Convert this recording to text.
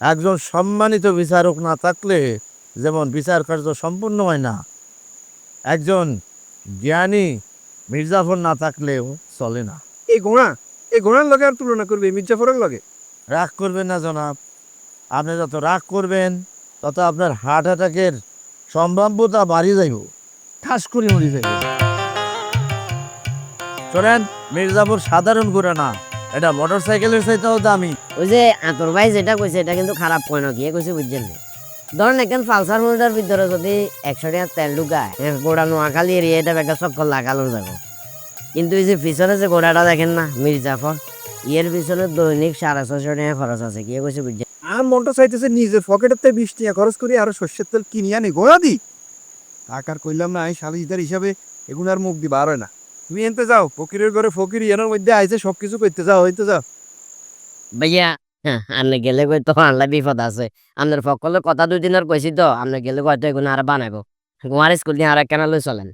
একজন সম্মানিত বিচারক না থাকলে যেমন বিচার কার্য সম্পূর্ণ হয় না, একজন জ্ঞানী মির্জাফর না থাকলেও চলে না। এই গোড়া, এই গোড়ার লগে আর তুলনা করবে মির্জাফরের লগে? রাগ করবেন না জনাব, আপনি যত রাগ করবেন তত আপনার হার্ট অ্যাটাকের সম্ভাব্যতা বাড়িয়ে যাইব, ঠাস করে মরে যাইব। শোনেন, মির্জাফর সাধারণ ঘোড়া না, এটা মোটর সাইকেলের চাইতেও দামি। ওই যে আতর ভাই যেটা কইছে এটা কিন্তু খারাপ কয় না, গিয়ে কইছে বুঝছেন না। ধরেন এখন পালসার মোটর ভিতরে যদি 100 টাকা তেল ঢুকায়, গোড়া নোয়াখালী এরিয়া এটা একটা চক্কর লাগালো যাবো। কিন্তু এই যে পিছনে যে গোড়াটা দেখেন না মির্জাফর, ইয়ের পিছনে দৈনিক 650 টাকা খরচ আছে, গিয়ে কইছে বুঝছেন। আর মনটা চাইতেছে নিজের পকেটের থেকে 20 টাকা খরচ করি আরো সর্ষের তেল কিনি আনি গোড়া দি। টাকার কইলাম না, আমি সালিশদার হিসাবে এগুলো আর মুখ দিবা আর হয় না। তুমি এনতে যাও, ফকিরের ঘরে ফকির ইয়ানোর মধ্যে আইছে সবকিছু করতে যাও, হইতে যাও। ভাইয়া, হ্যাঁ আনলে গেলে কই তো আনলে বিপদ আছে। আপনার সকলের কথা 2 দিনের কইছি তো, আপনি গেলে কয়তো এগুলো আর বানাইবো। কুমার স্কুল নিয়ে আর কেন লই চলেন।